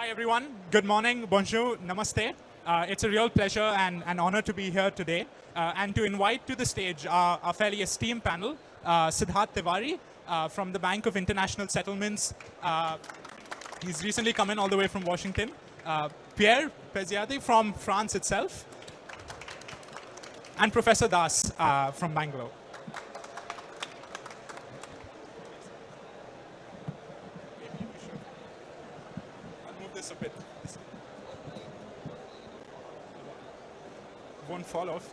Hi, everyone. Good morning. Bonjour. Namaste. It's a real pleasure and an honor to be here today and to invite to the stage our fairly esteemed panel, Siddharth Tiwari from the Bank of International Settlements. He's recently come in all the way from Washington. Pierre Peziade from France itself. And Professor Das from Bangalore. A bit. Won't fall off.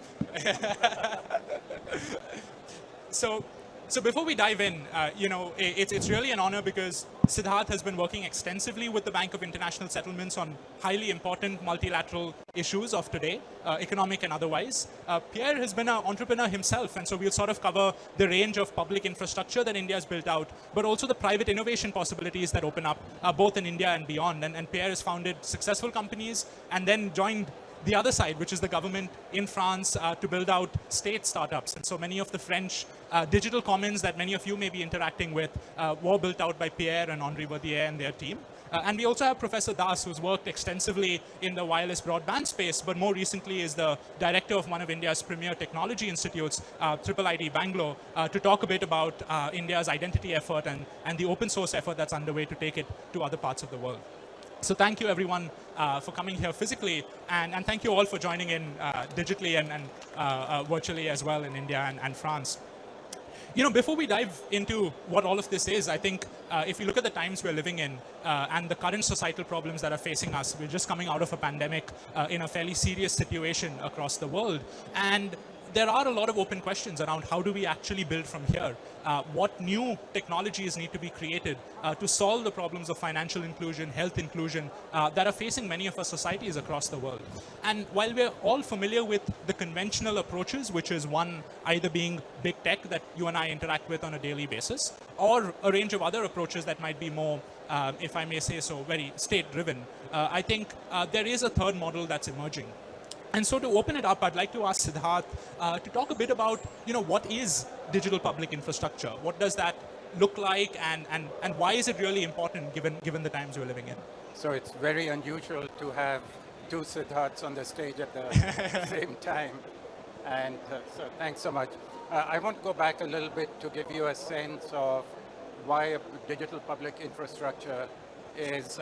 So before we dive in, it's really an honor because Siddharth has been working extensively with the Bank of International Settlements on highly important multilateral issues of today, economic and otherwise. Pierre has been an entrepreneur himself, and so we'll sort of cover the range of public infrastructure that India has built out, but also the private innovation possibilities that open up both in India and beyond. And Pierre has founded successful companies and then joined the other side, which is the government in France, to build out state startups. And so many of the French digital commons that many of you may be interacting with were built out by Pierre and Henri Verdier and their team. And we also have Professor Das, who's worked extensively in the wireless broadband space, but more recently is the director of one of India's premier technology institutes, IIIT Bangalore, to talk a bit about India's identity effort and the open source effort that's underway to take it to other parts of the world. So thank you, everyone, for coming here physically, and thank you all for joining in digitally and virtually as well in India and France. Before we dive into what all of this is, I think if you look at the times we're living in and the current societal problems that are facing us, we're just coming out of a pandemic in a fairly serious situation across the world. And there are a lot of open questions around how do we actually build from here? What new technologies need to be created to solve the problems of financial inclusion, health inclusion that are facing many of our societies across the world? And while we're all familiar with the conventional approaches, which is one either being big tech that you and I interact with on a daily basis, or a range of other approaches that might be more, if I may say so, very state-driven, I think there is a third model that's emerging. And so to open it up, I'd like to ask Siddharth to talk a bit about, what is digital public infrastructure? What does that look like, and why is it really important given the times we're living in? So it's very unusual to have two Siddharths on the stage at the same time. And so thanks so much. I want to go back a little bit to give you a sense of why a digital public infrastructure is,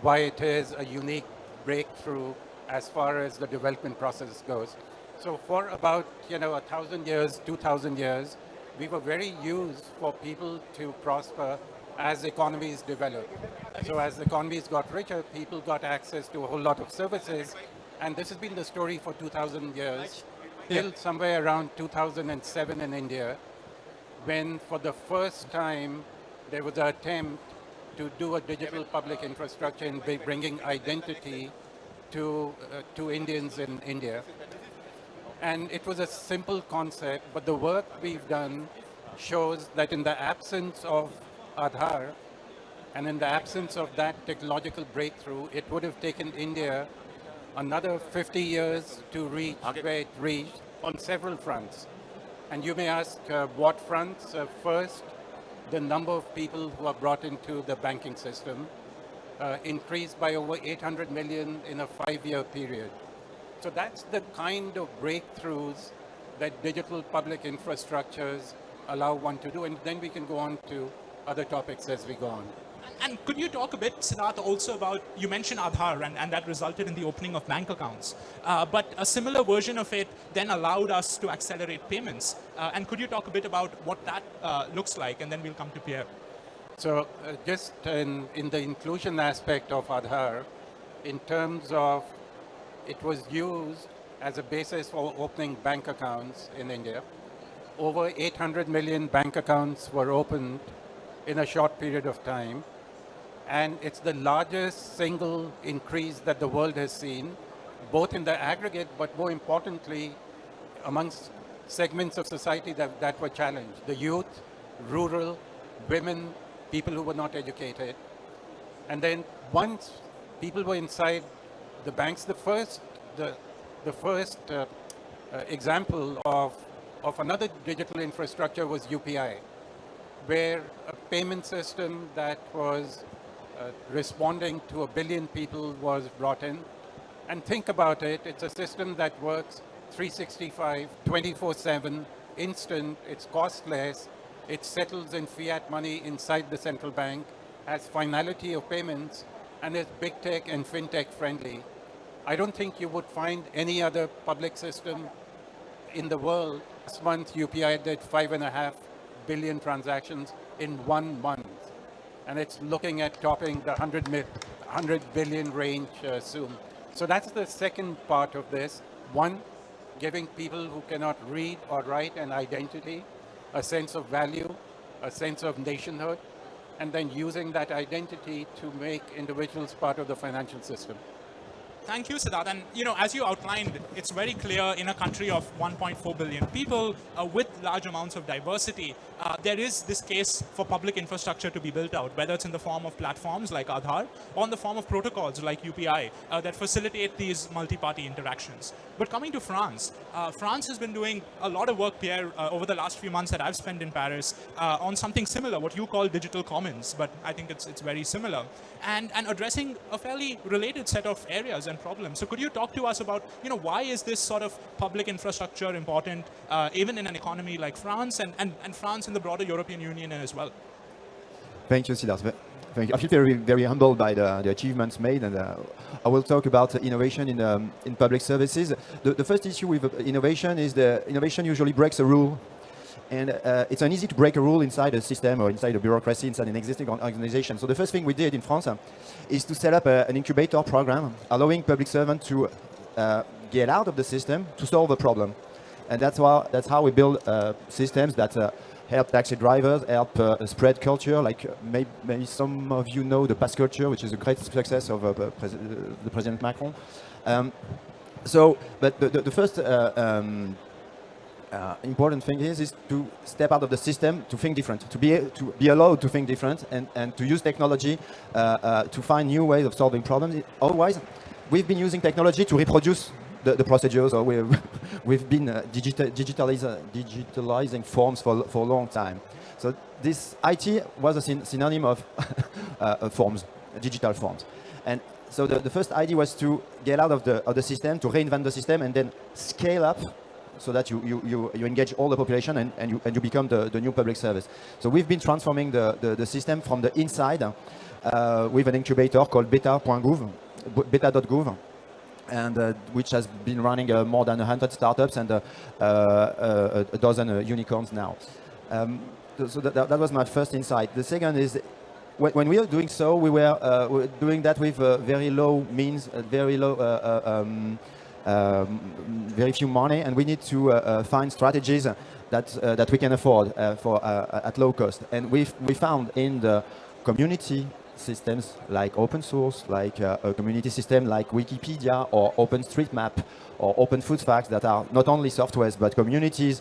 why it is a unique breakthrough as far as the development process goes. So for about 1,000 years, 2,000 years, we were very used for people to prosper as economies developed. So as the economies got richer, people got access to a whole lot of services, and this has been the story for 2,000 years, till somewhere around 2007 in India, when for the first time there was an attempt to do a digital public infrastructure in bringing identity to Indians in India. And it was a simple concept, but the work we've done shows that in the absence of Aadhaar and in the absence of that technological breakthrough, it would have taken India another 50 years to reach where it reached on several fronts. And you may ask what fronts? First, the number of people who are brought into the banking system increased by over 800 million in a 5-year period. So that's the kind of breakthroughs that digital public infrastructures allow one to do. And then we can go on to other topics as we go on. And could you talk a bit, Siddharth, also about, you mentioned Aadhaar, and that resulted in the opening of bank accounts. But a similar version of it then allowed us to accelerate payments. And could you talk a bit about what that looks like? And then we'll come to Pierre. So just in the inclusion aspect of Aadhaar, in terms of it was used as a basis for opening bank accounts in India. Over 800 million bank accounts were opened in a short period of time. And it's the largest single increase that the world has seen, both in the aggregate, but more importantly, amongst segments of society that were challenged. The youth, rural, women, people who were not educated. And then once people were inside the banks, the first example of another digital infrastructure was UPI, where a payment system that was responding to 1 billion people was brought in. And think about it, it's a system that works 365, 24/7, instant, it's costless, it settles in fiat money inside the central bank, has finality of payments, and is big tech and fintech friendly. I don't think you would find any other public system in the world. Last month, UPI did 5.5 billion transactions in 1 month. And it's looking at topping the 100 billion range soon. So that's the second part of this. One, giving people who cannot read or write an identity, a sense of value, a sense of nationhood, and then using that identity to make individuals part of the financial system. Thank you, Siddharth. And as you outlined, it's very clear in a country of 1.4 billion people with large amounts of diversity, there is this case for public infrastructure to be built out, whether it's in the form of platforms like Aadhaar or in the form of protocols like UPI that facilitate these multi-party interactions. But coming to France, France has been doing a lot of work, Pierre, over the last few months that I've spent in Paris on something similar, what you call digital commons, but I think it's very similar, and addressing a fairly related set of areas and problems. So could you talk to us about, why is this sort of public infrastructure important, even in an economy like France and France in the broader European Union as well? Thank you, Siddharth. Thank you. I feel very, very humbled by the achievements made, and I will talk about innovation in public services. The first issue with innovation is the innovation usually breaks a rule. And it's uneasy to break a rule inside a system or inside a bureaucracy, inside an existing organization. So the first thing we did in France is to set up an incubator program, allowing public servants to get out of the system to solve a problem. And that's how we build systems that help taxi drivers, help spread culture, like maybe some of you know the pass culture, which is a great success of the President Macron. But the first important thing is to step out of the system, to think different, to be allowed to think different, and to use technology to find new ways of solving problems. Otherwise, we've been using technology to reproduce the procedures, or we've been digitalizing forms for a long time. So this IT was a synonym of forms, digital forms. And so the first idea was to get out of the system, to reinvent the system, and then scale up so that you engage all the population and you become the new public service. So we've been transforming the system from the inside with an incubator called beta.gov, and which has been running more than 100 startups and a dozen unicorns now. So that was my first insight. The second is, when we were doing so, we were doing that with very low means, very low, very few money, and we need to find strategies that we can afford at low cost. And we found in the community systems like open source, like a community system like Wikipedia or OpenStreetMap or Open Food Facts, that are not only softwares but communities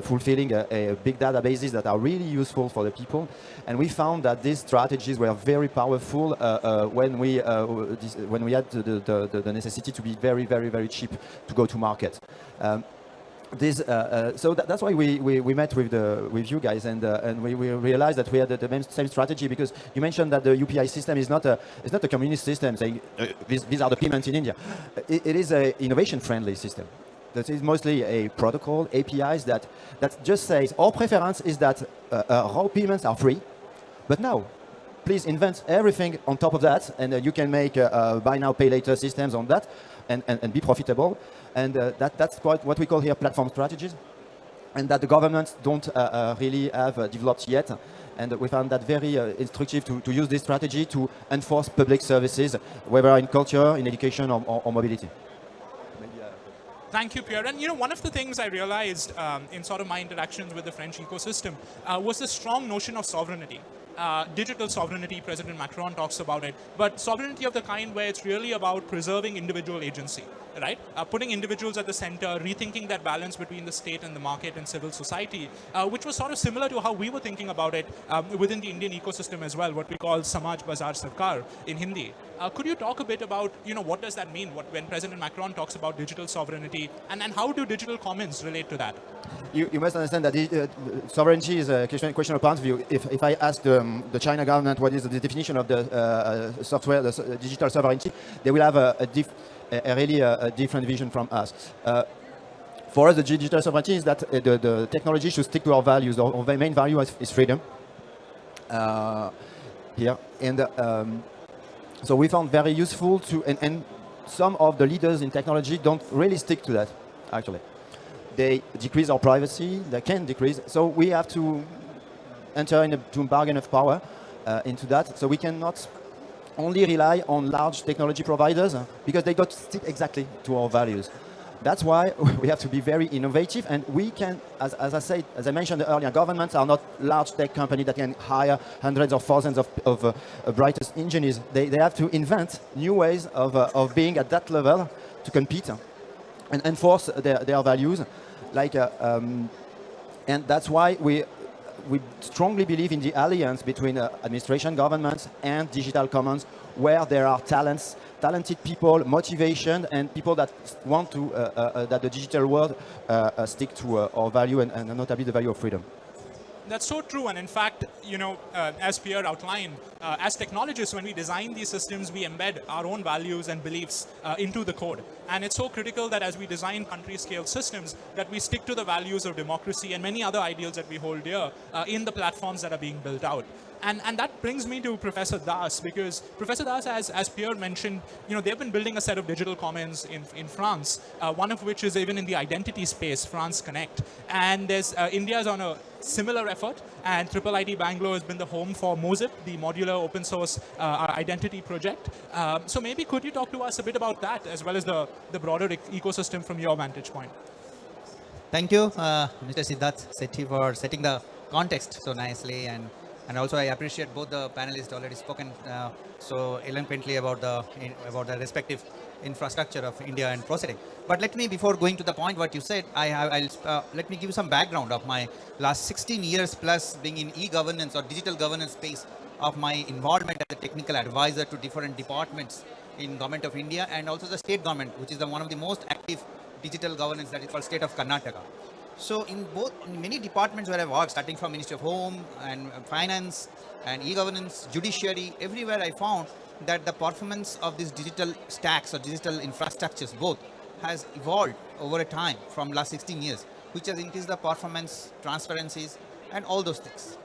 fulfilling a big databases that are really useful for the people. And we found that these strategies were very powerful when we had the necessity to be very, very, very cheap to go to market. So that's why we met with you guys, and we realized that we had the same strategy, because you mentioned that the UPI system is not a communist system saying these are the payments in India. It is an innovation-friendly system. That is mostly a protocol, APIs that just says our preference is that raw payments are free, but now please invent everything on top of that, and you can make buy now pay later systems on that and be profitable. And that's what we call here platform strategies, and that the governments don't really have developed yet. And we found that very instructive to use this strategy to enforce public services, whether in culture, in education, or mobility. Thank you, Pierre. And one of the things I realized in sort of my interactions with the French ecosystem was the strong notion of sovereignty. Digital sovereignty, President Macron talks about it, but sovereignty of the kind where it's really about preserving individual agency, right? Putting individuals at the center, rethinking that balance between the state and the market and civil society, which was sort of similar to how we were thinking about it within the Indian ecosystem as well, what we call Samaj Bazaar Sarkar in Hindi. Could you talk a bit about, what does that mean when President Macron talks about digital sovereignty, and how do digital commons relate to that? You must understand that sovereignty is a question of point of view. If I ask the the China government what is the definition of the software, the digital sovereignty, they will have a really different vision from us. For us, the digital sovereignty is that the technology should stick to our values. Our main value is freedom. Here, and so we found very useful to, and some of the leaders in technology don't really stick to that, actually. They decrease our privacy, they can decrease, so we have to enter into a bargain of power into that, so we cannot only rely on large technology providers because they don't stick exactly to our values. That's why we have to be very innovative, and we can, as I mentioned earlier, governments are not large tech companies that can hire hundreds or thousands of brightest engineers. They have to invent new ways of being at that level to compete and enforce their values. And that's why we strongly believe in the alliance between administration, governments, and digital commons, where there are talented people, motivation, and people that want to that the digital world stick to our value and notably the value of freedom. That's so true, and in fact, as Pierre outlined, as technologists, when we design these systems, we embed our own values and beliefs into the code. And it's so critical that as we design country-scale systems, that we stick to the values of democracy and many other ideals that we hold dear in the platforms that are being built out. And that brings me to Professor Das, because Professor Das, as Pierre mentioned, they've been building a set of digital commons in France, one of which is even in the identity space, France Connect. And there's India's on a similar effort, and IIIT Bangalore has been the home for MOSIP, the modular open source identity project. So maybe could you talk to us a bit about that, as well as the broader ecosystem from your vantage point? Thank you, Mr. Siddharth Sethi, for setting the context so nicely, and also I appreciate both the panelists already spoken so eloquently about the respective infrastructure of India and proceeding. But let me, before going to the point what you said, let me give you some background of my last 16 years plus being in e-governance or digital governance space, of my involvement as a technical advisor to different departments in Government of India and also the state government, which is one of the most active digital governance, that is called State of Karnataka. So in many departments where I worked, starting from Ministry of Home and Finance and e-governance, judiciary, everywhere I found that the performance of these digital stacks or digital infrastructures both has evolved over a time from last 16 years, which has increased the performance, transparencies, and all those things.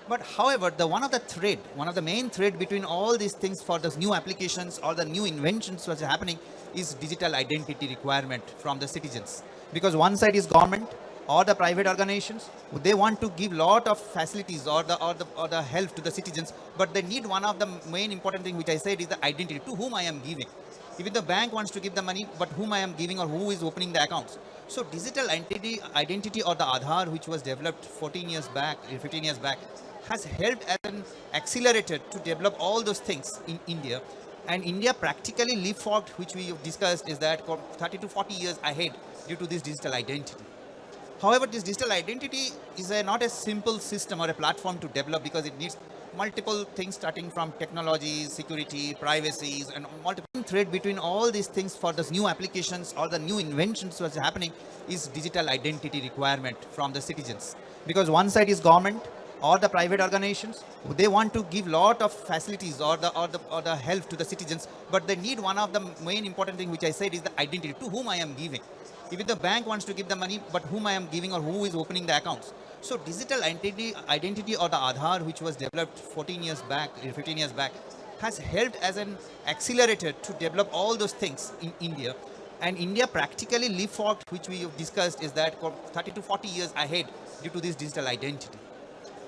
But however, one of the main thread between all these things for those new applications or the new inventions which are happening is digital identity requirement from the citizens. Because one side is government or the private organizations, they want to give lot of facilities or the help to the citizens, but they need one of the main important thing which I said is the identity, to whom I am giving. Even the bank wants to give the money, but whom I am giving or who is opening the accounts. So digital identity or the Aadhaar, which was developed 15 years back, has helped as an accelerator to develop all those things in India. And India practically leapfrogged, which we have discussed, is that 30 to 40 years ahead due to this digital identity. However, this digital identity is not a simple system or a platform to develop, because it needs multiple things, starting from technology, security, privacies, and multiple thread between all these things for those new applications or the new inventions which are happening is digital identity requirement from the citizens. Because one side is government or the private organizations, they want to give lot of facilities or the help to the citizens, but they need one of the main important thing which I said is the identity, to whom I am giving. Even the bank wants to give the money, but whom I am giving or who is opening the accounts. So digital identity or the Aadhaar, which was developed 15 years back, has helped as an accelerator to develop all those things in India. And India practically leapfrogged, which we have discussed, is that 30 to 40 years ahead due to this digital identity.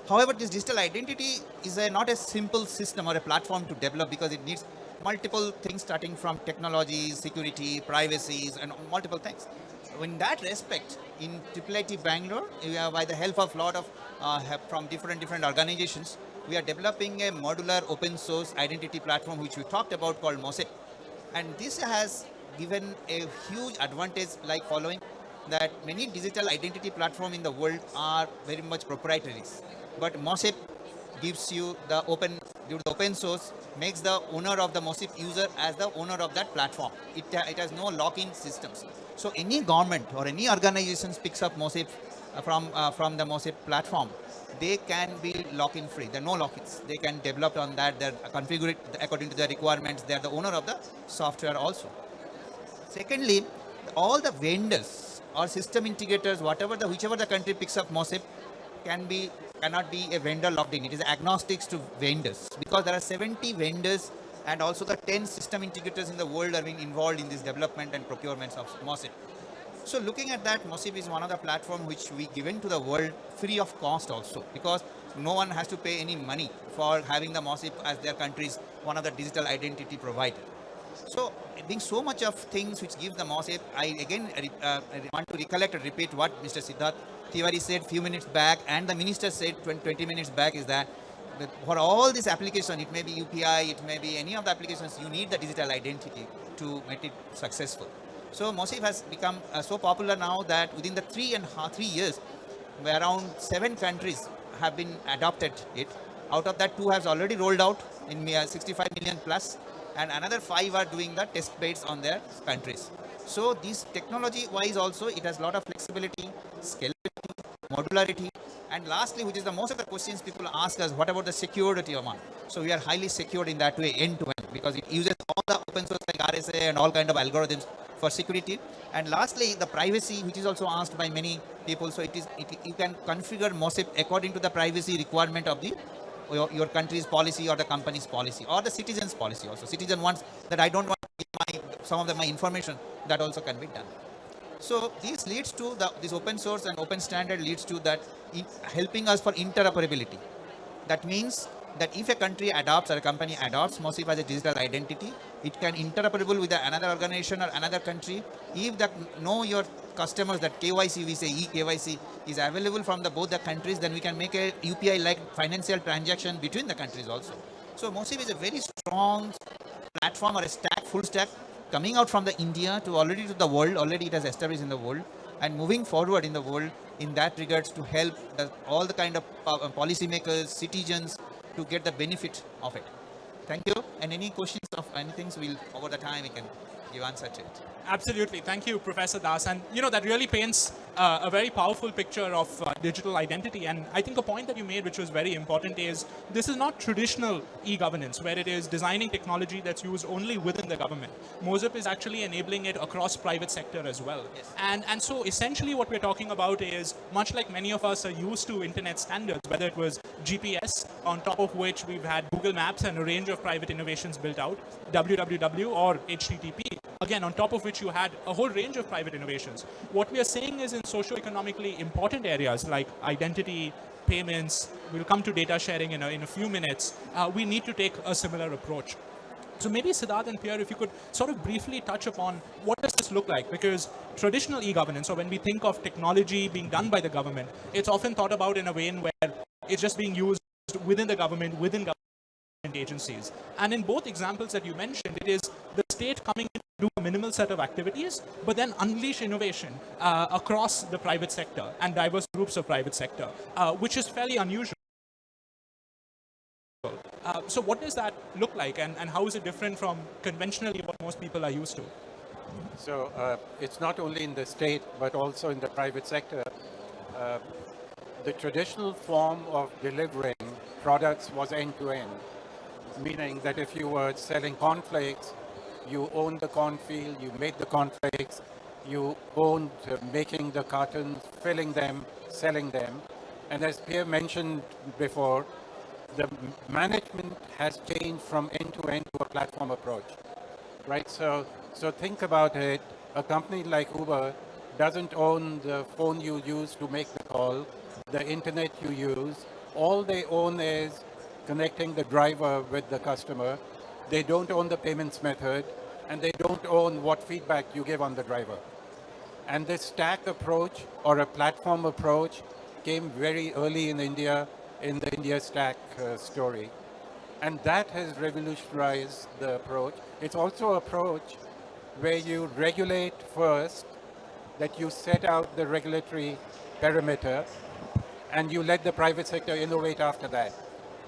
However, this digital identity is not a simple system or a platform to develop, because it needs multiple things, starting from technology, security, privacies, and multiple things. In that respect, in IIIT Bangalore, by the help of lot of from different organizations, we are developing a modular open source identity platform, which we talked about, called MOSIP. And this has given a huge advantage, like following, that many digital identity platforms in the world are very much proprietary. But MOSIP gives you the open source, makes the owner of the MOSIP user as the owner of that platform. It has no lock-in systems. So any government or any organization picks up MOSIP from the MOSIP platform, they can be lock-in free. There are no lock-ins. They can develop on that. They're configure it according to their requirements. They're the owner of the software also. Secondly, all the vendors or system integrators, whichever the country picks up MOSIP, cannot be a vendor locked in. It is agnostics to vendors, because there are 70 vendors and also the 10 system integrators in the world are being involved in this development and procurements of MOSIP. So looking at that, MOSIP is one of the platforms which we given to the world free of cost also, because no one has to pay any money for having the MOSIP as their country's one of the digital identity provider. So being so much of things which gives the MOSIP, I again want to recollect and repeat what Mr. Siddharth Tiwari said few minutes back, and the minister said 20 minutes back, is that for all this application, it may be UPI, it may be any of the applications, you need the digital identity to make it successful. So MOSIP has become so popular now that within the 3 years, around 7 countries have been adopted it. Out of that, 2 has already rolled out in 65 million plus, and another 5 are doing the test beds on their countries. So this technology-wise also, it has a lot of flexibility, scalability, modularity, and lastly, which is the most of the questions people ask us, what about the security of one? So we are highly secured in that way, end-to-end, because it uses all the open source like RSA and all kind of algorithms for security. And lastly, the privacy, which is also asked by many people. So you can configure MOSIP according to the privacy requirement of your country's policy or the company's policy or the citizen's policy also. Citizen wants that I don't want to give some of my information, that also can be done. So this leads to this open source and open standard leads to that helping us for interoperability. That means that if a country adopts or a company adopts MOSIP as a digital identity, it can interoperable with another organization or another country. If know your customers, that KYC, we say e-KYC, is available from both the countries, then we can make a UPI-like financial transaction between the countries also. So MOSIP is a very strong platform or a stack, full stack, coming out from the India to already to the world. Already it has established in the world and moving forward in the world in that regards to help all the kind of policymakers, citizens to get the benefit of it. Thank you. And any questions of anything, over the time we can give answer to it. Absolutely. Thank you, Professor Das. And, that really paints a very powerful picture of digital identity. And I think a point that you made, which was very important, is this is not traditional e-governance, where it is designing technology that's used only within the government. MOSIP is actually enabling it across private sector as well. Yes. And so essentially what we're talking about is, much like many of us are used to internet standards, whether it was GPS, on top of which we've had Google Maps and a range of private innovations built out, www or HTTP, again, on top of which you had a whole range of private innovations. What we are saying is in socio-economically important areas like identity, payments, we'll come to data sharing in a few minutes, we need to take a similar approach. So maybe Siddharth and Pierre, if you could sort of briefly touch upon what does this look like? Because traditional e-governance, or when we think of technology being done by the government, it's often thought about in a way where it's just being used within the government, within government agencies. And in both examples that you mentioned, it is the state coming in to do a minimal set of activities, but then unleash innovation across the private sector and diverse groups of private sector, which is fairly unusual. So what does that look like, and how is it different from conventionally what most people are used to? So it's not only in the state, but also in the private sector. The traditional form of delivering products was end-to-end, meaning that if you were selling cornflakes, you owned the cornfield, you made the cornflakes, you owned making the cartons, filling them, selling them. And as Pierre mentioned before, the management has changed from end-to-end to a platform approach, right? So think about it. A company like Uber doesn't own the phone you use to make the call, the internet you use. All they own is connecting the driver with the customer. They don't own the payments method, and they don't own what feedback you give on the driver. And this stack approach or a platform approach came very early in India, in the India Stack story. And that has revolutionized the approach. It's also an approach where you regulate first, that you set out the regulatory perimeter, and you let the private sector innovate after that.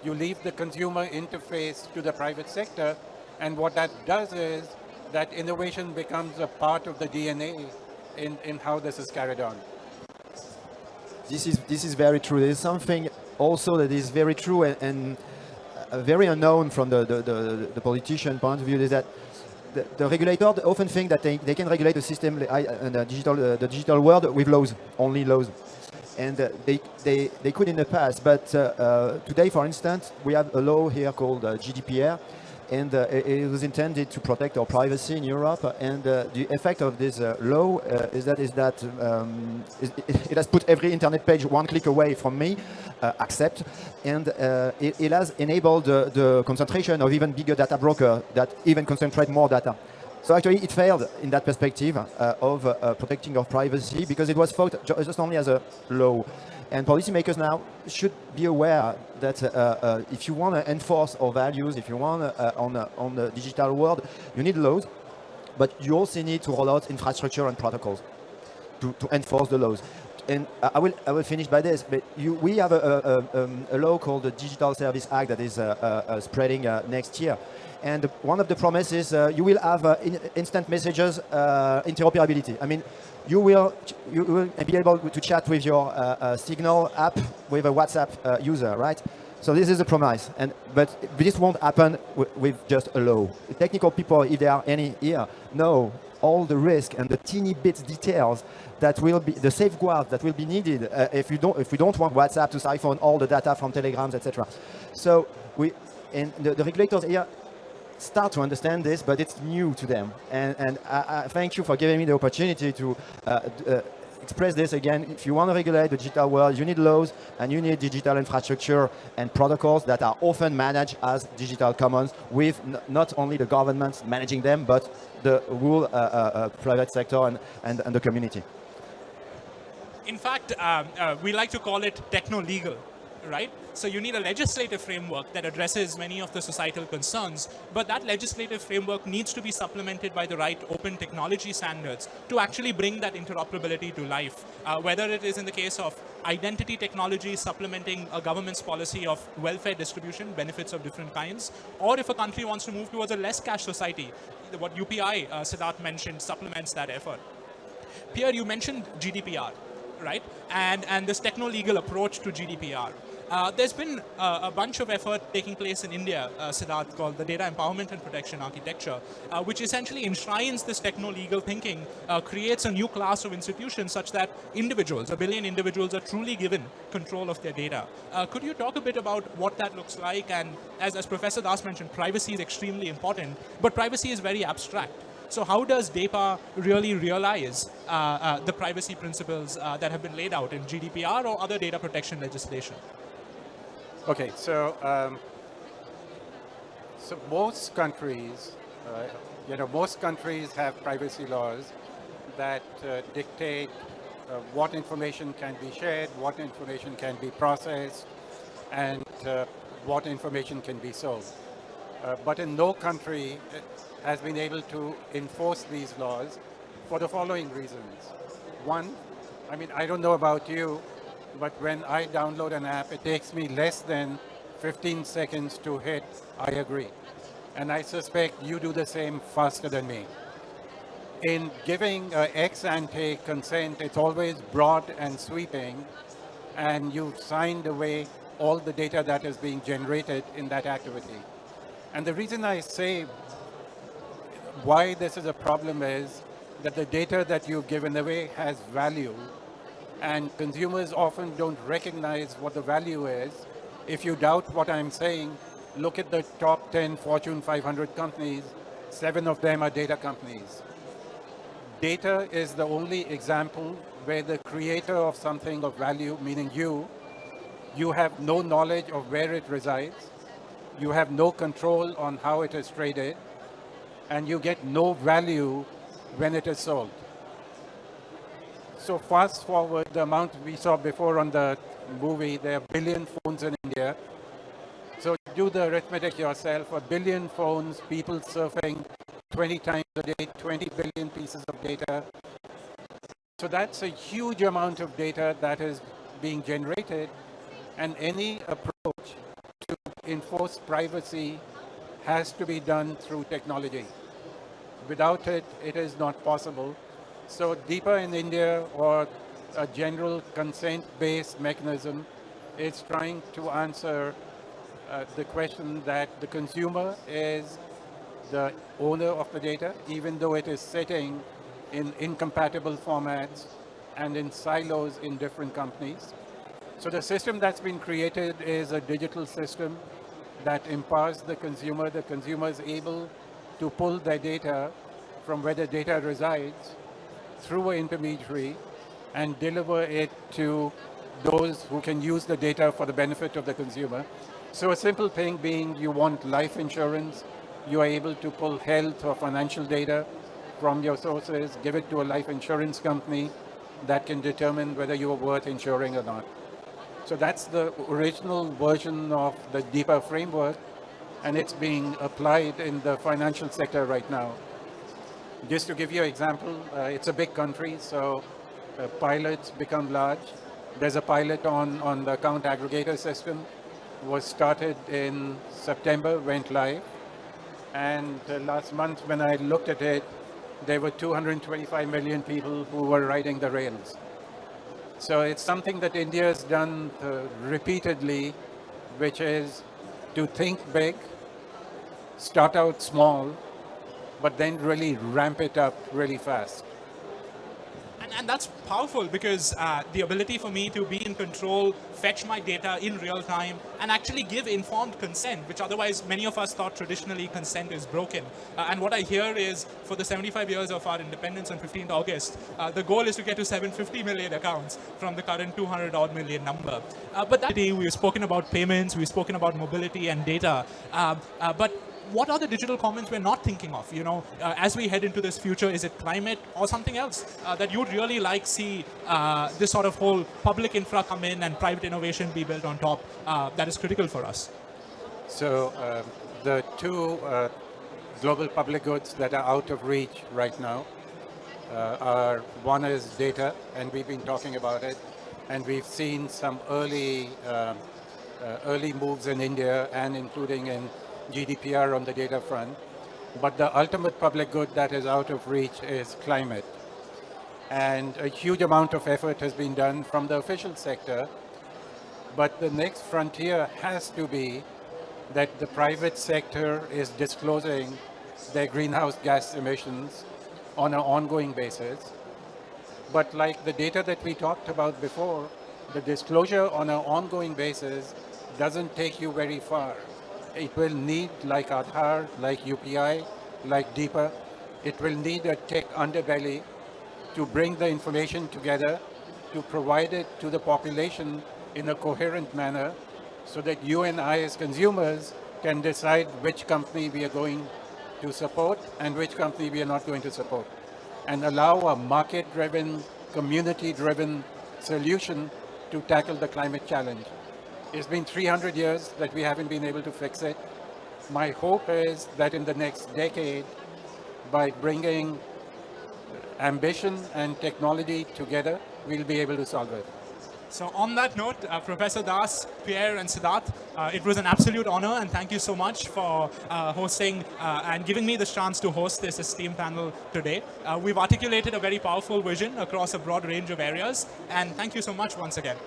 You leave the consumer interface to the private sector, and what that does is that innovation becomes a part of the DNA in how this is carried on. This is very true. There is something also that is very true and very unknown from the politician point of view is that the regulator often think that they can regulate the system and the digital world with laws, only laws. And they could in the past, but today, for instance, we have a law here called Gdpr, and it was intended to protect our privacy in Europe. And the effect of this law is that it has put every internet page one click away from me, accept, and it has enabled the concentration of even bigger data broker that even concentrate more data. So actually, it failed in that perspective of protecting our privacy because it was thought just only as a law. And policymakers now should be aware that if you want to enforce our values, if you want on the digital world, you need laws, but you also need to roll out infrastructure and protocols to enforce the laws. And I will finish by this. But we have a law called the Digital Service Act that is spreading next year. And one of the promises, you will have instant messages interoperability. I mean, you will be able to chat with your Signal app with a WhatsApp user, right? So this is a promise, but this won't happen with just a law. The technical people, if there are any here, know all the risk and the teeny bits details that will be the safeguards that will be needed if we don't want WhatsApp to siphon all the data from telegrams, etc. So the regulators here start to understand this, but it's new to them. And I thank you for giving me the opportunity to express this again. If you want to regulate the digital world, you need laws and you need digital infrastructure and protocols that are often managed as digital commons with not only the governments managing them, but the whole private sector and the community. In fact, we like to call it techno-legal, right? So you need a legislative framework that addresses many of the societal concerns, but that legislative framework needs to be supplemented by the right open technology standards to actually bring that interoperability to life. Whether it is in the case of identity technology supplementing a government's policy of welfare distribution, benefits of different kinds, or if a country wants to move towards a less cash society, what UPI, Siddharth mentioned, supplements that effort. Pierre, you mentioned GDPR, right? And this techno-legal approach to GDPR. There's been a bunch of effort taking place in India, Siddharth, called the Data Empowerment and Protection Architecture, which essentially enshrines this techno-legal thinking, creates a new class of institutions such that individuals, 1 billion individuals, are truly given control of their data. Could you talk a bit about what that looks like? And as Professor Das mentioned, privacy is extremely important, but privacy is very abstract. So how does DEPA really realize the privacy principles that have been laid out in GDPR or other data protection legislation? Okay, so most countries, most countries have privacy laws that dictate what information can be shared, what information can be processed, and what information can be sold. But in no country has been able to enforce these laws for the following reasons. One, I mean, I don't know about you, but when I download an app, it takes me less than 15 seconds to hit I agree. And I suspect you do the same faster than me. In giving ex-ante consent, it's always broad and sweeping, and you've signed away all the data that is being generated in that activity. And the reason I say why this is a problem is that the data that you've given away has value, and consumers often don't recognize what the value is. If you doubt what I'm saying, look at the top 10 Fortune 500 companies. 7 of them are data companies. Data is the only example where the creator of something of value, meaning you have no knowledge of where it resides, you have no control on how it is traded, and you get no value when it is sold. So fast forward the amount we saw before on the movie, there are 1 billion phones in India. So do the arithmetic yourself, 1 billion phones, people surfing 20 times a day, 20 billion pieces of data. So that's a huge amount of data that is being generated, and any approach to enforce privacy has to be done through technology. Without it, it is not possible. So DEPA in India, or a general consent-based mechanism, is trying to answer the question that the consumer is the owner of the data, even though it is sitting in incompatible formats and in silos in different companies. So the system that's been created is a digital system that empowers the consumer. The consumer is able to pull their data from where the data resides through an intermediary and deliver it to those who can use the data for the benefit of the consumer. So a simple thing being, you want life insurance, you are able to pull health or financial data from your sources, give it to a life insurance company that can determine whether you are worth insuring or not. So that's the original version of the DEPA framework, and it's being applied in the financial sector right now. Just to give you an example, it's a big country, so pilots become large. There's a pilot on the account aggregator system, was started in September, went live. And last month when I looked at it, there were 225 million people who were riding the rails. So it's something that India has done repeatedly, which is to think big, start out small, but then really ramp it up really fast. And that's powerful because the ability for me to be in control, fetch my data in real time, and actually give informed consent, which otherwise many of us thought traditionally consent is broken. And what I hear is for the 75 years of our independence on 15th August, the goal is to get to 750 million accounts from the current 200 odd million number. But that day we've spoken about payments, we've spoken about mobility and data, but what are the digital commons we're not thinking of? You know, as we head into this future, is it climate or something else that you'd really like see this sort of whole public infra come in and private innovation be built on top that is critical for us? So the two global public goods that are out of reach right now are, one is data, and we've been talking about it, and we've seen some early moves in India and including in Gdpr on the data front. But the ultimate public good that is out of reach is climate. And a huge amount of effort has been done from the official sector. But the next frontier has to be that the private sector is disclosing their greenhouse gas emissions on an ongoing basis. But like the data that we talked about before, the disclosure on an ongoing basis doesn't take you very far. It will need, like Aadhaar, like UPI, like DEPA, it will need a tech underbelly to bring the information together, to provide it to the population in a coherent manner so that you and I as consumers can decide which company we are going to support and which company we are not going to support, and allow a market-driven, community-driven solution to tackle the climate challenge. It's been 300 years that we haven't been able to fix it. My hope is that in the next decade, by bringing ambition and technology together, we'll be able to solve it. So on that note, Professor Das, Pierre, and Siddharth, it was an absolute honor, and thank you so much for hosting and giving me the chance to host this esteemed panel today. We've articulated a very powerful vision across a broad range of areas, and thank you so much once again.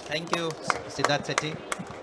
Thank you, Siddharth Sethi.